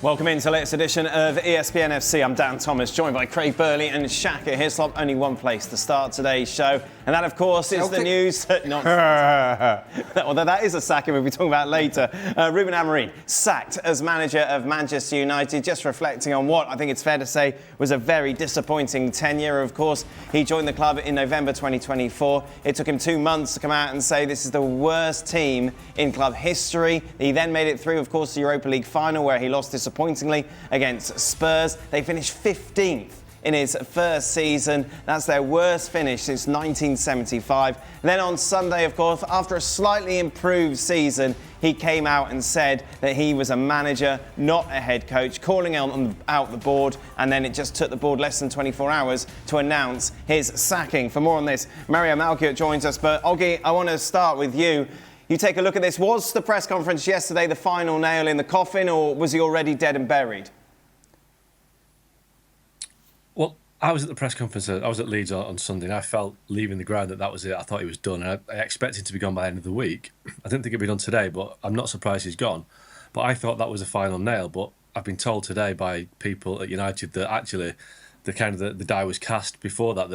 Welcome into the latest edition of ESPN FC. I'm Dan Thomas, joined by Craig Burley and Shaka Hislop. Only one place to start today's show, and that, of course, is the news that although that is a sacking we'll be talking about later. Ruben Amorim sacked as manager of Manchester United, just reflecting on what I think it's fair to say was a very disappointing tenure. Of course, he joined the club in November 2024. It took him 2 months to come out and say this is the worst team in club history. He then made it through, of course, the Europa League final, where he lost disappointingly against Spurs. They finished 15th in his first season. That's their worst finish since 1975. Then on Sunday, of course, after a slightly improved season, he came out and said that he was a manager, not a head coach, calling out the board, and then it just took the board less than 24 hours to announce his sacking. For more on this, Mario Melchiot joins us. But Oggy, I want to start with you. You take a look at this. Was the press conference yesterday the final nail in the coffin, or was he already dead and buried? Well, I was at the press conference. I was at Leeds on Sunday, and I felt leaving the ground that was it. I thought he was done. I expected him to be gone by the end of the week. I didn't think it'd be done today, but I'm not surprised he's gone. But I thought that was the final nail. But I've been told today by people at United that actually the die was cast before that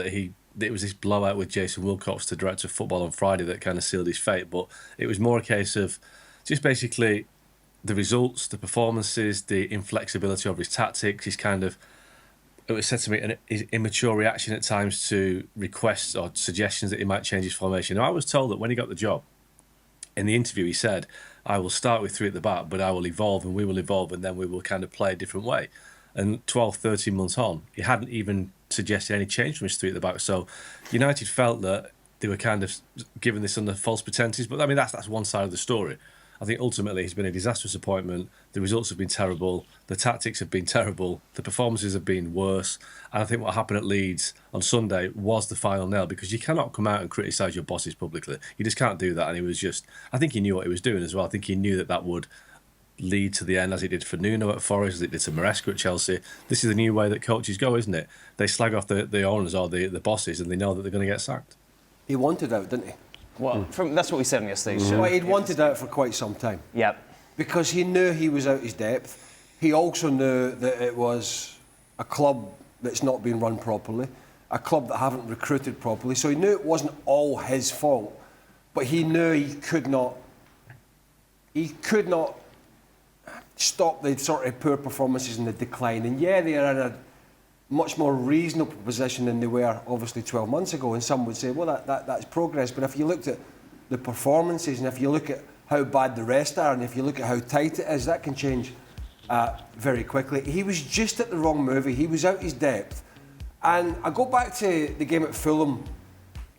it was this blowout with Jason Wilcox, the director of football, on Friday that kind of sealed his fate. But it was more a case of just basically the results, the performances, the inflexibility of his tactics, it was said to me, his immature reaction at times to requests or suggestions that he might change his formation. Now, I was told that when he got the job, in the interview he said, I will start with 3 at the back, but I will evolve and we will evolve, and then we will kind of play a different way. And 12, 13 months on, he hadn't even suggested any change from his 3 at the back. So United felt that they were kind of giving this under false pretenses. But I mean, that's one side of the story. I think ultimately he's been a disastrous appointment. The results have been terrible. The tactics have been terrible. The performances have been worse. And I think what happened at Leeds on Sunday was the final nail, because you cannot come out and criticise your bosses publicly. You just can't do that. And I think he knew what he was doing as well. I think he knew that would lead to the end, as it did for Nuno at Forest, as it did to Maresca at Chelsea. This is the new way that coaches go, isn't it? They slag off the owners or the bosses, and they know that they're going to get sacked. He wanted out, didn't he? Well, that's what we said on yesterday's show. Well, he'd wanted out for quite some time. Yep. Because he knew he was out his depth. He also knew that it was a club that's not being run properly, a club that haven't recruited properly. So he knew it wasn't all his fault, but he knew he could not stop the sort of poor performances and the decline. And yeah, they are in a much more reasonable position than they were obviously 12 months ago. And some would say, well, that's progress. But if you looked at the performances, and if you look at how bad the rest are, and if you look at how tight it is, that can change very quickly. He was just at the wrong movie. He was out his depth. And I go back to the game at Fulham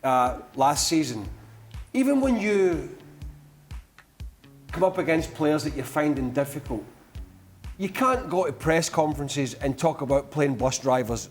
last season. Even when you come up against players that you're finding difficult, you can't go to press conferences and talk about playing bus drivers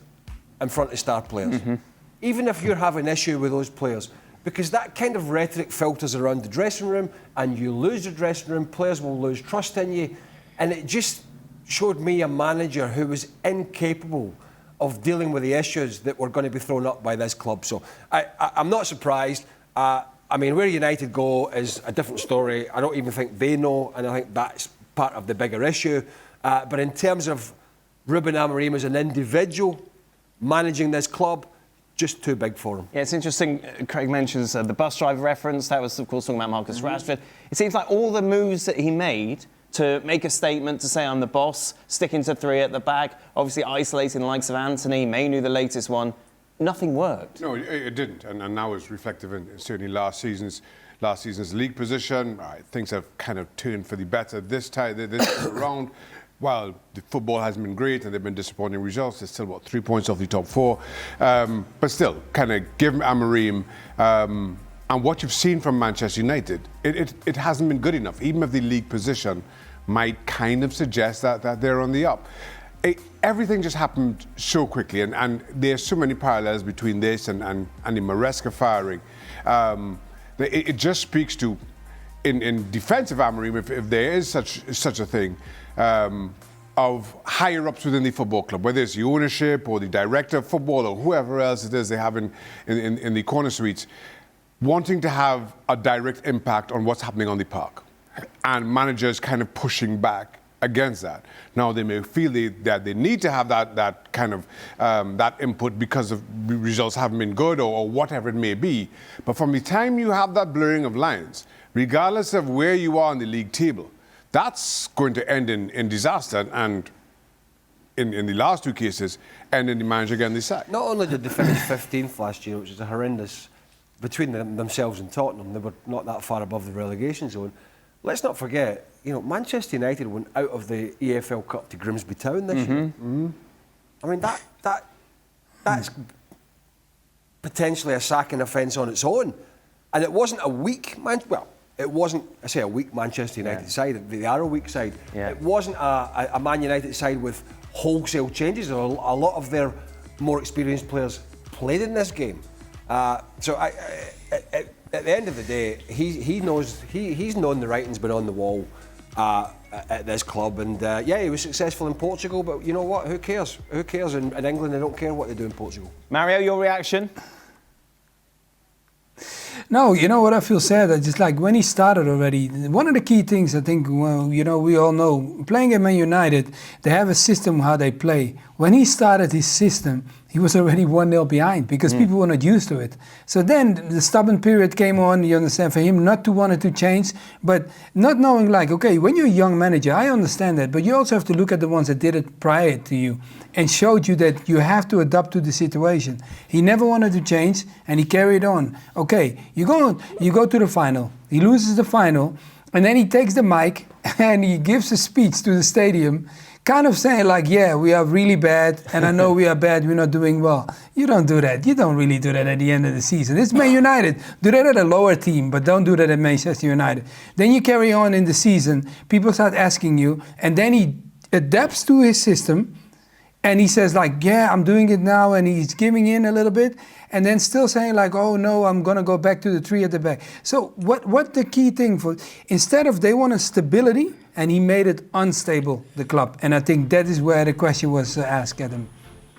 in front of star players. Mm-hmm. Even if you're having an issue with those players, because that kind of rhetoric filters around the dressing room, and you lose the dressing room, players will lose trust in you. And it just showed me a manager who was incapable of dealing with the issues that were going to be thrown up by this club. So I'm not surprised. I mean, where United go is a different story. I don't even think they know, and I think that's part of the bigger issue. But in terms of Ruben Amorim as an individual managing this club, just too big for him. Yeah, it's interesting. Craig mentions the bus driver reference. That was, of course, talking about Marcus Rashford. It seems like all the moves that he made to make a statement, to say I'm the boss, sticking to 3 at the back, obviously isolating the likes of Anthony, Mainu, the latest one, nothing worked. No, it didn't, and now it's reflective in certainly last season's league position. Things have kind of turned for the better this time around. While the football hasn't been great and they've been disappointing results, there's still, 3 points off the top 4. But still, kind of give Amorim, and what you've seen from Manchester United, it hasn't been good enough, even if the league position might kind of suggest that they're on the up. Everything just happened so quickly, and there's so many parallels between this and the Maresca firing. It just speaks to, in defence of Amorim, if there is such a thing, of higher ups within the football club, whether it's the ownership or the director of football or whoever else it is they have in the corner suites, wanting to have a direct impact on what's happening on the park, and managers kind of pushing back against that. Now they may feel that they need to have that kind of that input because of results haven't been good or whatever it may be. But from the time you have that blurring of lines, regardless of where you are on the league table, that's going to end in disaster. And in the last two cases, and in the manager getting the sack. Not only did they finish 15th last year, which is a horrendous, between themselves and Tottenham, they were not that far above the relegation zone. Let's not forget, Manchester United went out of the EFL Cup to Grimsby Town this year. Mm-hmm. I mean, that's potentially a sacking offence on its own. And it wasn't a weak it wasn't, I say, a weak Manchester United side. They are a weak side. Yeah. It wasn't a Man United side with wholesale changes. A lot of their more experienced players played in this game. So at the end of the day, he knows he's known the writing's been on the wall at this club, and he was successful in Portugal. But you know what? Who cares? Who cares in England? They don't care what they do in Portugal. Mario, your reaction? No, you know what I feel sad? I just like when he started already, one of the key things I think, we all know, playing at Man United, they have a system how they play. When he started his system, he was already 1-0 behind because people were not used to it. So then the stubborn period came on, you understand, for him not to want to change, but not knowing okay, when you're a young manager, I understand that, but you also have to look at the ones that did it prior to you and showed you that you have to adapt to the situation. He never wanted to change and he carried on. Okay, you go to the final, he loses the final, and then he takes the mic and he gives a speech to the stadium kind of saying we are really bad, and I know we are bad, we're not doing well. You don't do that. You don't really do that at the end of the season. It's Man United. Do that at a lower team, but don't do that at Manchester United. Then you carry on in the season, people start asking you, and then he adapts to his system, and he says I'm doing it now, and he's giving in a little bit, and then still saying oh no, I'm gonna go back to the 3 at the back. So what the key thing instead of they wanted stability, and he made it unstable, the club. And I think that is where the question was asked at him.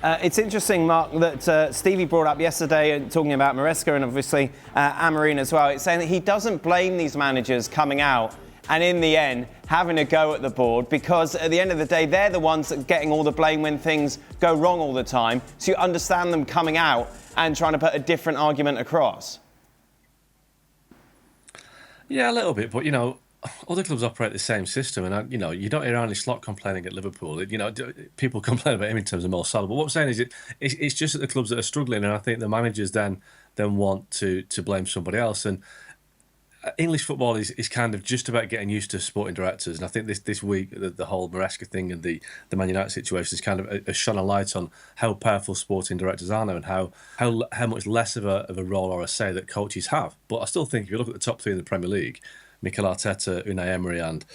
It's interesting, Mark, that Stevie brought up yesterday, talking about Maresca and obviously Amorim as well. It's saying that he doesn't blame these managers coming out and in the end having a go at the board, because at the end of the day, they're the ones that are getting all the blame when things go wrong all the time. So you understand them coming out and trying to put a different argument across. Yeah, a little bit, but other clubs operate the same system, and you don't hear Arne Slot complaining at Liverpool. People complain about him in terms of Mo Salah, but what I'm saying is it's just that the clubs that are struggling, and I think the managers then want to blame somebody else. And English football is kind of just about getting used to sporting directors, and I think this week the whole Maresca thing and the Man United situation is kind of shone a light on how powerful sporting directors are now, and how much less of a role or a say that coaches have. But I still think if you look at the top 3 in the Premier League, Mikel Arteta, Unai Emery, and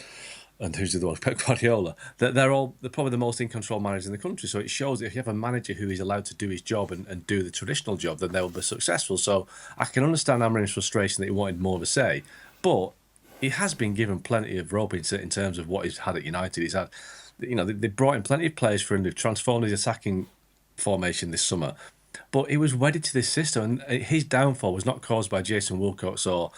who's the other one? Pep Guardiola. They're probably the most in control managers in the country. So it shows that if you have a manager who is allowed to do his job and do the traditional job, then they will be successful. So I can understand Amorim's frustration that he wanted more of a say, but he has been given plenty of rope in terms of what he's had at United. He's had, they brought in plenty of players for him. They've transformed his attacking formation this summer, but he was wedded to this system, and his downfall was not caused by Jason Wilcox or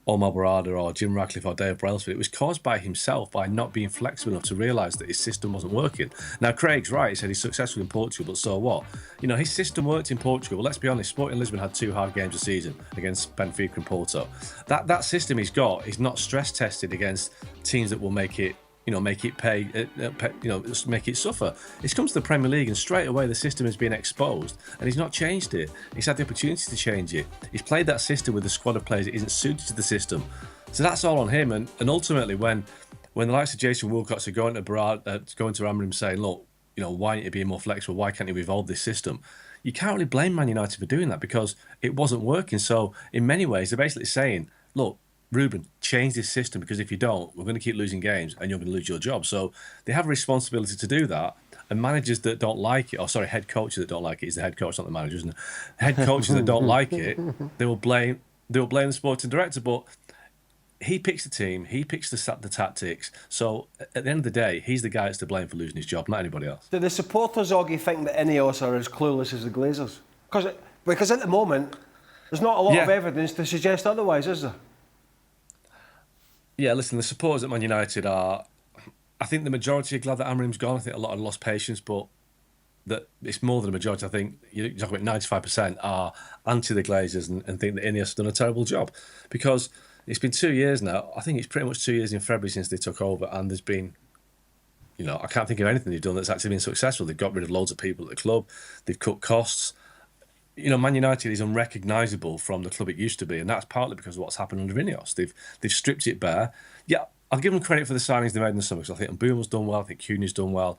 Omar Barada or Jim Ratcliffe or Dave Brailsford. It was caused by himself, by not being flexible enough to realise that his system wasn't working. Now, Craig's right, he said he's successful in Portugal, but so what? His system worked in Portugal. Let's be honest, Sporting Lisbon had 2 hard games a season against Benfica and Porto. That system he's got is not stress tested against teams that will make it make it pay, make it suffer. It's come to the Premier League and straight away the system has been exposed and he's not changed it. He's had the opportunity to change it. He's played that system with a squad of players that isn't suited to the system. So that's all on him. And ultimately, when the likes of Jason Wilcox are going to Amorim saying, look, why aren't you being more flexible? Why can't you evolve this system? You can't really blame Man United for doing that because it wasn't working. So in many ways, they're basically saying, look, Ruben, change this system because if you don't, we're going to keep losing games and you're going to lose your job. So they have a responsibility to do that. And managers that don't like it, head coaches that don't like it, is the head coach, not the manager, isn't it? Head coaches that don't like it, they will blame the sporting director. But he picks the team, he picks the tactics. So at the end of the day, he's the guy that's to blame for losing his job, not anybody else. Do the supporters, Oggy, think that Ineos are as clueless as the Glazers? Because at the moment, there's not a lot of evidence to suggest otherwise, is there? Yeah, listen, the supporters at Man United are... I think the majority are glad that Amorim's gone. I think a lot have lost patience, but that it's more than a majority. I think you talk about 95% are anti the Glazers and think that Ineos has done a terrible job, because it's been 2 years now. I think it's pretty much 2 years in February since they took over, and there's been, I can't think of anything they've done that's actually been successful. They've got rid of loads of people at the club. They've cut costs. Man United is unrecognisable from the club it used to be, and that's partly because of what's happened under Ineos. They've stripped it bare. Yeah, I'll give them credit for the signings they made in the summer, because I think Mbeumo's done well. I think Cunha's done well.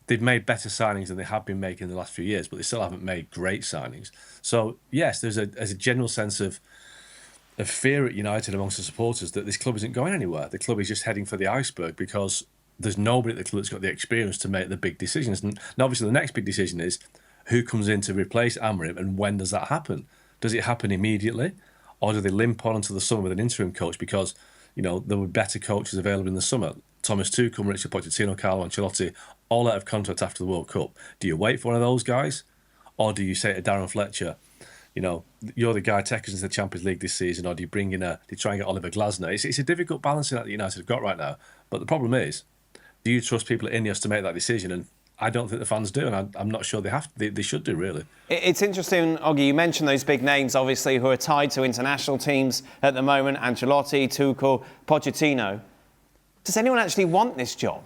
They've made better signings than they have been making in the last few years, but they still haven't made great signings. So, yes, there's a general sense of fear at United amongst the supporters that this club isn't going anywhere. The club is just heading for the iceberg because there's nobody at the club that's got the experience to make the big decisions. And obviously the next big decision is who comes in to replace Amorim, and when does that happen? Does it happen immediately, or do they limp on until the summer with an interim coach because, there were better coaches available in the summer? Thomas Tuchel, Mauricio Pochettino, Carlo Ancelotti, all out of contract after the World Cup. Do you wait for one of those guys, or do you say to Darren Fletcher, you're the guy taking us into the Champions League this season, or do you bring in do you try and get Oliver Glasner? It's a difficult balancing act that United have got right now. But the problem is, do you trust people at Ineos to make that decision? And I don't think the fans do, and I'm not sure they should do, really. It's interesting, Oggy, you mentioned those big names, obviously, who are tied to international teams at the moment: Ancelotti, Tuchel, Pochettino. Does anyone actually want this job?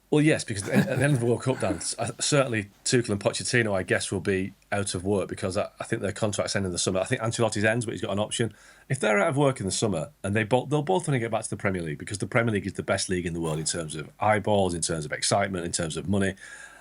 Well, yes, because at the end of the World Cup dance, certainly Tuchel and Pochettino, I guess, will be out of work because I think their contracts end in the summer. I think Ancelotti's ends, but he's got an option. If they're out of work in the summer, and they'll both want to get back to the Premier League, because the Premier League is the best league in the world in terms of eyeballs, in terms of excitement, in terms of money.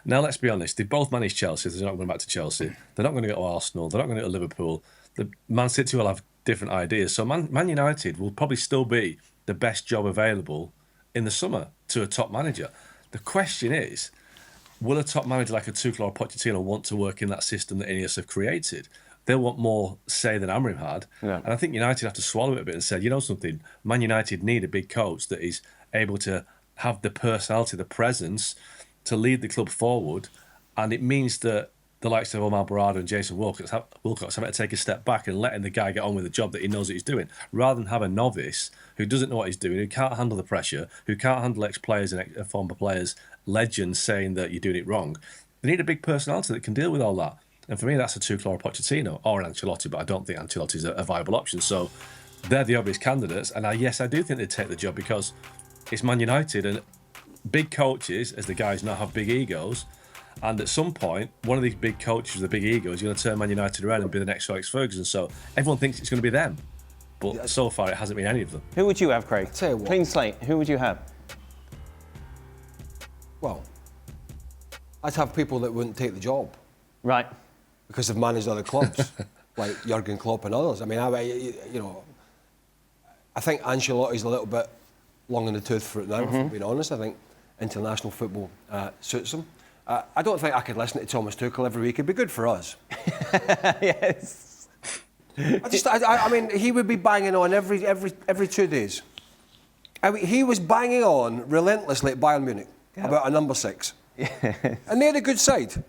Now, let's be honest, they've both managed Chelsea. They're not going back to Chelsea. They're not going to go to Arsenal. They're not going to go to Liverpool. The Man City will have different ideas. So Man United will probably still be the best job available in the summer to a top manager. The question is, will a top manager like a Tuchel or Pochettino want to work in that system that Ineos have created? They'll want more say than Amorim had. Yeah. And I think United have to swallow it a bit and say, something, Man United need a big coach that is able to have the personality, the presence to lead the club forward. And it means that the likes of Omar Barada and Jason Wilcox have to take a step back and letting the guy get on with the job that he knows that he's doing, rather than have a novice who doesn't know what he's doing, who can't handle the pressure, who can't handle ex-players and former players, legends saying that you're doing it wrong. They need a big personality that can deal with all that. And for me, that's a Tuchel or a Pochettino or an Ancelotti, but I don't think Ancelotti's a viable option. So they're the obvious candidates. And I do think they'd take the job because it's Man United, and big coaches, as the guys now, have big egos. And at some point, one of these big coaches with a big ego is going to turn Man United around and be the next Alex Ferguson. So everyone thinks it's going to be them. But so far, it hasn't been any of them. Who would you have, Craig? Tell you what. Clean slate. Who would you have? Well, I'd have people that wouldn't take the job. Right. Because they've managed other clubs, like Jurgen Klopp and others. I mean, I think Ancelotti's a little bit long in the tooth for it now, if I'm being honest. I think international football suits him. I don't think I could listen to Thomas Tuchel every week. It'd be good for us. Yes. I mean, he would be banging on every 2 days. I mean, he was banging on relentlessly at Bayern Munich about a number 6. Yes. And they had a good side.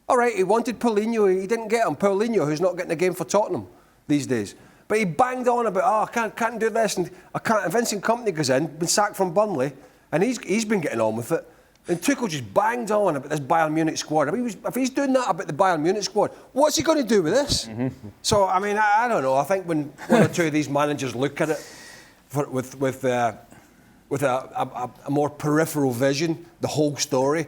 All right, he wanted Paulinho, he didn't get him. Paulinho, who's not getting a game for Tottenham these days. But he banged on about, I can't do this, and I can't. And Vincent Kompany goes in, been sacked from Burnley, and he's been getting on with it. And Tuchel just banged on about this Bayern Munich squad. I mean, if he's doing that about the Bayern Munich squad, what's he going to do with this? So, I mean, I don't know. I think when one or two of these managers look at it with a more peripheral vision, the whole story,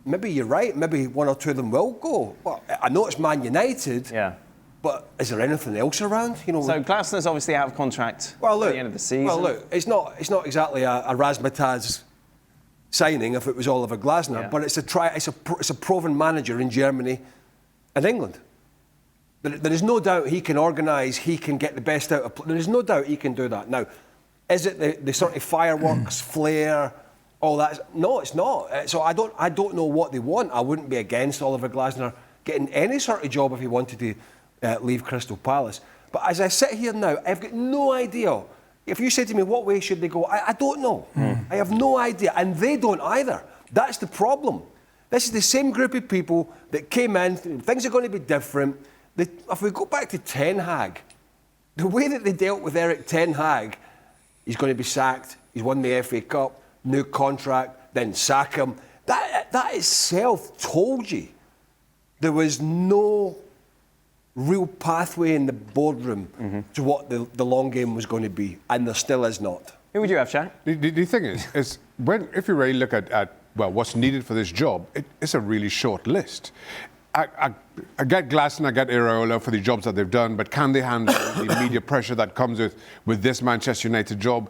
maybe you're right. Maybe one or two of them will go. Well, I know it's Man United. Yeah. But is there anything else around? So Glasner's obviously out of contract at the end of the season. Well, look, it's not exactly a Razzmatazz signing if it was Oliver Glasner, but it's a proven manager in Germany and England. There is no doubt he can organise, he can get the best out of. There is no doubt he can do that. Now, is it the sort of fireworks, flair, all that? No, it's not. So I don't know what they want. I wouldn't be against Oliver Glasner getting any sort of job if he wanted to leave Crystal Palace. But as I sit here now, I've got no idea. If you say to me, what way should they go? I don't know. I have no idea. And they don't either. That's the problem. This is the same group of people that came in, things are going to be different. If we go back to Ten Hag, the way that they dealt with Eric Ten Hag, he's going to be sacked. He's won the FA Cup, new contract, then sack him. That itself told you there was no real pathway in the boardroom to what the long game was going to be, and there still is not. Who would you have, Shaq? The thing is if you really look at what's needed for this job, it's a really short list. I get Glasson, I get Iraola for the jobs that they've done, but can they handle the media pressure that comes with this Manchester United job?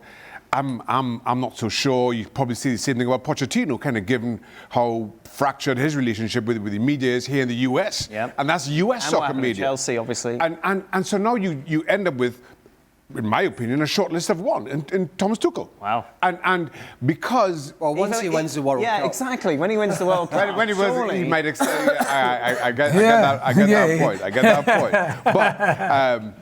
I'm not so sure. You probably see the same thing about Pochettino, kind of given how fractured his relationship with the media is here in the US. Yep. And that's US soccer media. Chelsea, obviously. And so now you end up with, in my opinion, a short list of one in Thomas Tuchel. Wow. And because... Well, once he wins the World Cup. Yeah, exactly. When he wins the World Cup. When he was, surely. he might I get that point. I get that point. But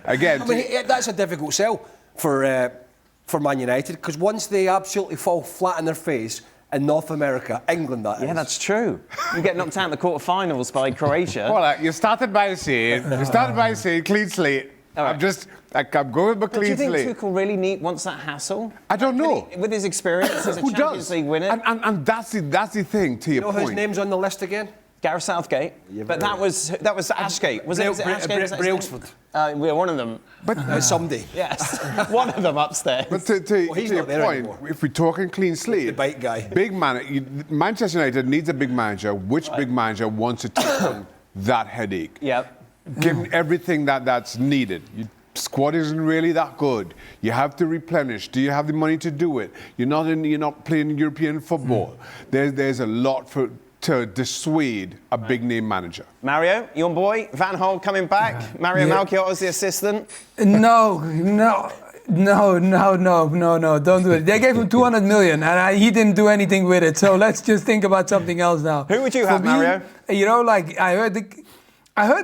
again, I mean, that's a difficult sell for Man United, because once they absolutely fall flat on their face in North America, England, that is. Yeah, that's true. You get knocked out in the quarterfinals by Croatia. well, you started by saying clean slate. All right. I'm going with my But do clean you think slate. Tuchel really wants that hassle? I don't know. With his experience as a Who Champions does? League winner. And that's the thing, to your You know point. whose name's on the list again? Gareth Southgate. Yeah, but that was Ashgate. Was it Ashgate? Was that his name? Brailsford. We're one of them. But Someday. Yes. One of them upstairs. But to he's your not there point, anymore. if we're talking clean slate, The bike guy. big man, Manchester United needs a big manager. Which big manager wants to take on that headache? Yep. Given everything that's needed. Your squad isn't really that good. You have to replenish. Do you have the money to do it? You're not playing European football. There's a lot to dissuade a big name manager. Mario, your boy, Van Gaal coming back. Mario Melchiot was the assistant. No, don't do it. They gave him 200 million and he didn't do anything with it. So let's just think about something else now. Who would you have, Mario? You know, like I heard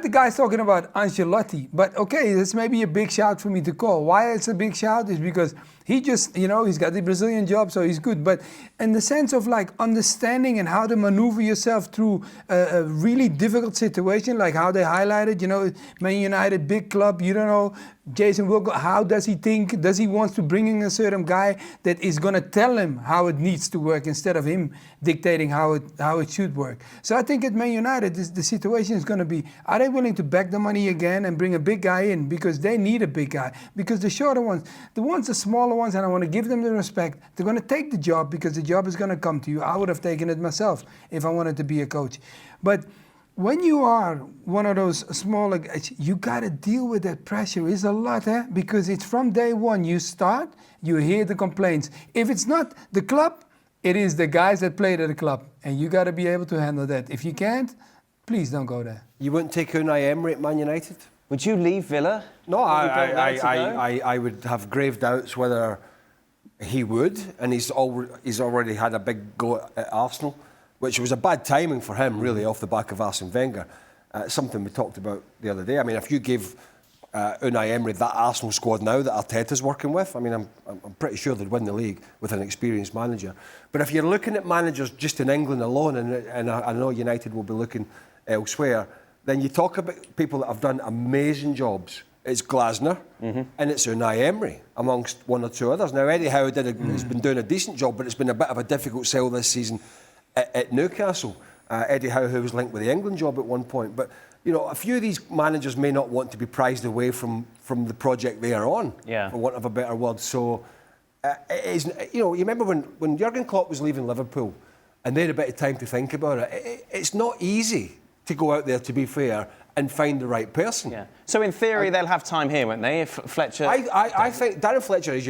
the guys talking about Ancelotti, but okay, that's maybe a big shout for me to call. Why it's a big shout is because he just, he's got the Brazilian job, so he's good. But in the sense of like understanding and how to maneuver yourself through a really difficult situation, like how they highlighted, Man United, big club, you don't know, Jason Wilco, how does he think? Does he want to bring in a certain guy that is going to tell him how it needs to work instead of him dictating how it should work? So I think at Man United, the situation is going to be, are they willing to back the money again and bring a big guy in? Because they need a big guy. Because the shorter ones, the smaller ones, and I want to give them the respect, they're going to take the job because the job is going to come to you. I would have taken it myself if I wanted to be a coach. But when you are one of those smaller guys, you got to deal with that pressure. It's a lot, because it's from day one. You start, you hear the complaints. If it's not the club, it is the guys that played at the club. And you got to be able to handle that. If you can't, please don't go there. You wouldn't take Unai Emery at Man United? Would you leave Villa? No, Would I would have grave doubts whether he would, and he's already had a big go at Arsenal, which was a bad timing for him, really, off the back of Arsene Wenger. Something we talked about the other day. I mean, if you give Unai Emery that Arsenal squad now that Arteta's working with, I mean, I'm pretty sure they'd win the league with an experienced manager. But if you're looking at managers just in England alone, and I know United will be looking elsewhere, then you talk about people that have done amazing jobs. It's Glasner and it's Unai Emery, amongst one or two others. Now, Eddie Howe has been doing a decent job, but it's been a bit of a difficult sell this season at Newcastle. Eddie Howe, who was linked with the England job at one point. But, a few of these managers may not want to be prized away from the project they are on, for want of a better word. So, you remember when Jurgen Klopp was leaving Liverpool and they had a bit of time to think about it, it's not easy to go out there, to be fair, and find the right person. Yeah. So in theory, they'll have time here, won't they? If Fletcher... I think Darren Fletcher is,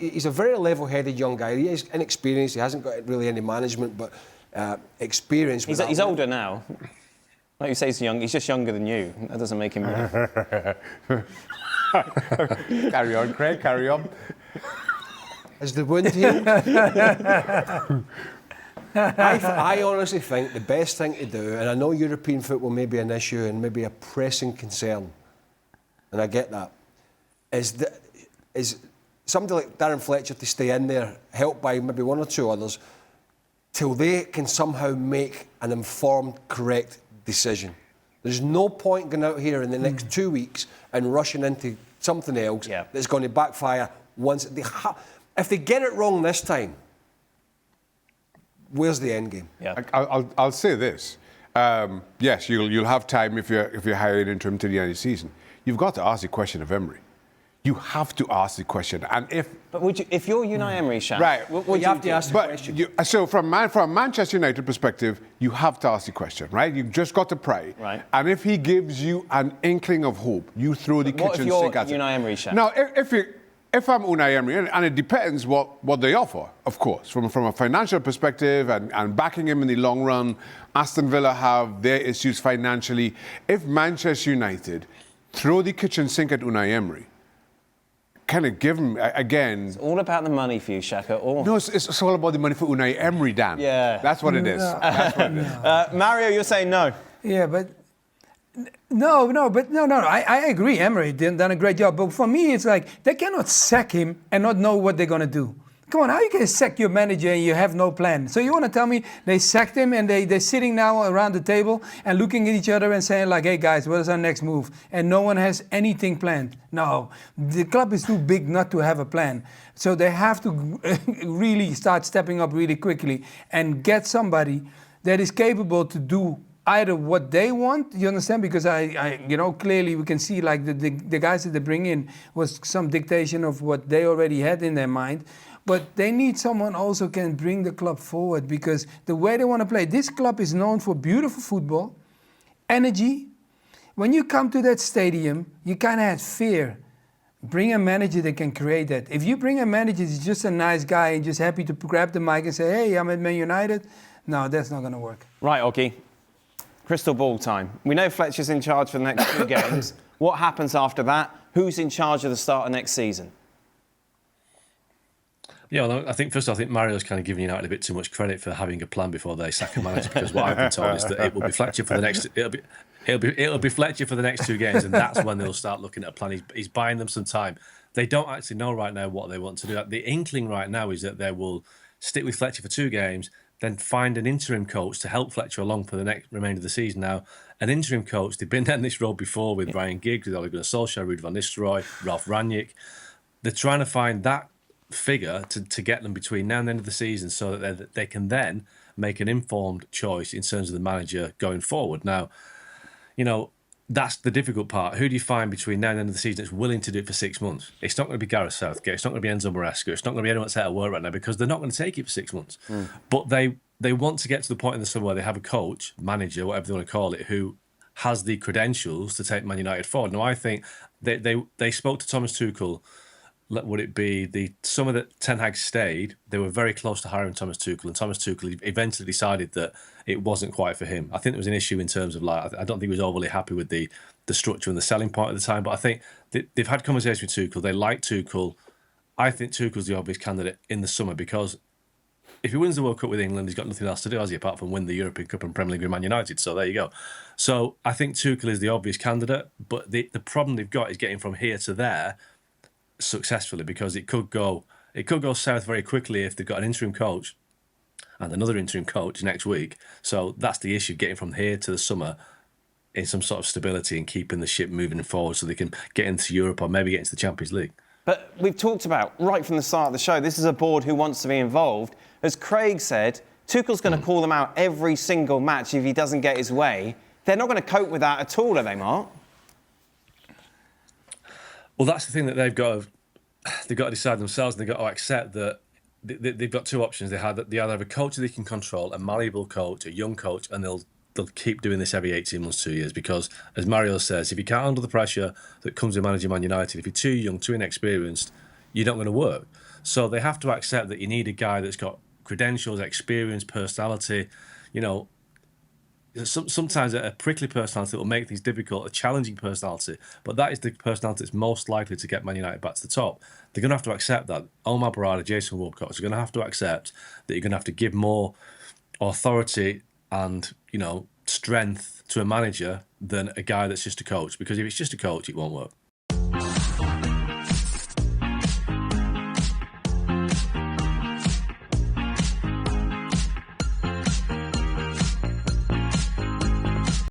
he's a very level-headed young guy. He is inexperienced. He hasn't got really any management, but experience. He's older now. Like you say, he's young. He's just younger than you. That doesn't make him... Carry on, Craig, carry on. Is the wound healed? I honestly think the best thing to do, and I know European football may be an issue and maybe a pressing concern, and I get that, is somebody like Darren Fletcher to stay in there, helped by maybe one or two others, till they can somehow make an informed, correct decision. There's no point going out here in the next 2 weeks and rushing into something else that's going to backfire once. If they get it wrong this time, where's the end game? Yeah. I'll say this. Yes, you'll have time if you're hiring interim to the end of the season. You've got to ask the question of Emery. You have to ask the question, and But would you, if you're Unai Emery, Shaq, right, what would you have to ask the question. So from a Manchester United perspective, you have to ask the question, right? You've just got to pray. Right. And if he gives you an inkling of hope, you throw the What if kitchen you're sink at it. Unai Emery, Shaq? Now, if I'm Unai Emery, and it depends what they offer, of course, from a financial perspective and backing him in the long run. Aston Villa have their issues financially. If Manchester United throw the kitchen sink at Unai Emery, kind of give him, again... It's all about the money for you, Shaka. No, it's all about the money for Unai Emery, Dan. Yeah. That's what it is. No. That's what it is. Mario, you're saying no. Yeah, but no. I agree. Emery done a great job. But for me, it's like they cannot sack him and not know what they're going to do. Come on, how you can sack your manager and you have no plan? So you want to tell me they sacked him and they're sitting now around the table and looking at each other and saying like, hey guys, what is our next move? And no one has anything planned. No, the club is too big not to have a plan. So they have to really start stepping up really quickly and get somebody that is capable to do either what they want, you understand? Because I clearly we can see like the guys that they bring in was some dictation of what they already had in their mind. But they need someone also can bring the club forward because the way they want to play, this club is known for beautiful football, energy. When you come to that stadium, you kind of have fear. Bring a manager that can create that. If you bring a manager that's just a nice guy and just happy to grab the mic and say, hey, I'm at Man United, no, that's not going to work. Right, Oggy. Crystal ball time. We know Fletcher's in charge for the next 2 games. What happens after that? Who's in charge of the start of next season? Yeah, well, I think Mario's kind of giving United a bit too much credit for having a plan before they sack a manager. Because what I've been told is that it will be Fletcher for the next. It'll be Fletcher for the next 2 games, and that's when they'll start looking at a plan. He's buying them some time. They don't actually know right now what they want to do. The inkling right now is that they will stick with Fletcher for 2 games, then find an interim coach to help Fletcher along for the next remainder of the season. Now, an interim coach, they've been down this road before with Ryan Giggs, with Ole Gunnar Solskjaer, Ruud van Nistelrooy, Ralf Rangnick. They're trying to find that figure to get them between now and the end of the season so that they can then make an informed choice in terms of the manager going forward. Now, that's the difficult part. Who do you find between now and the end of the season that's willing to do it for 6 months? It's not going to be Gareth Southgate. It's not going to be Enzo Maresca. It's not going to be anyone that's out of work right now because they're not going to take it for 6 months. But they want to get to the point in the summer where they have a coach, manager, whatever they want to call it, who has the credentials to take Man United forward. Now, I think they spoke to Thomas Tuchel. Would it be the summer that Ten Hag stayed? They were very close to hiring Thomas Tuchel, and Thomas Tuchel eventually decided that it wasn't quite for him. I think there was an issue in terms of I don't think he was overly happy with the structure and the selling point at the time. But I think they've had conversations with Tuchel. They like Tuchel. I think Tuchel's the obvious candidate in the summer because if he wins the World Cup with England, he's got nothing else to do, has he, apart from win the European Cup and Premier League with Man United. So there you go. So I think Tuchel is the obvious candidate. But the problem they've got is getting from here to there successfully because it could go south very quickly if they've got an interim coach and another interim coach next week. So that's the issue, getting from here to the summer in some sort of stability and keeping the ship moving forward so they can get into Europe or maybe get into the Champions League. But we've talked about, right from the start of the show, this is a board who wants to be involved. As Craig said, Tuchel's going to call them out every single match if he doesn't get his way. They're not going to cope with that at all, are they, Mark? Well, that's the thing that they've got to decide themselves, and they've got to accept that they've got 2 options. They either have a coach that they can control, a malleable coach, a young coach, and they'll keep doing this every 18 months, 2 years. Because, as Mario says, if you can't handle the pressure that comes with managing Man United, if you're too young, too inexperienced, you're not going to work. So they have to accept that you need a guy that's got credentials, experience, personality, sometimes a prickly personality that will make things difficult, a challenging personality, but that is the personality that's most likely to get Man United back to the top. They're going to have to accept that. Omar Barada, Jason Wilcox are going to have to accept that you're going to have to give more authority and, strength to a manager than a guy that's just a coach, because if it's just a coach, it won't work.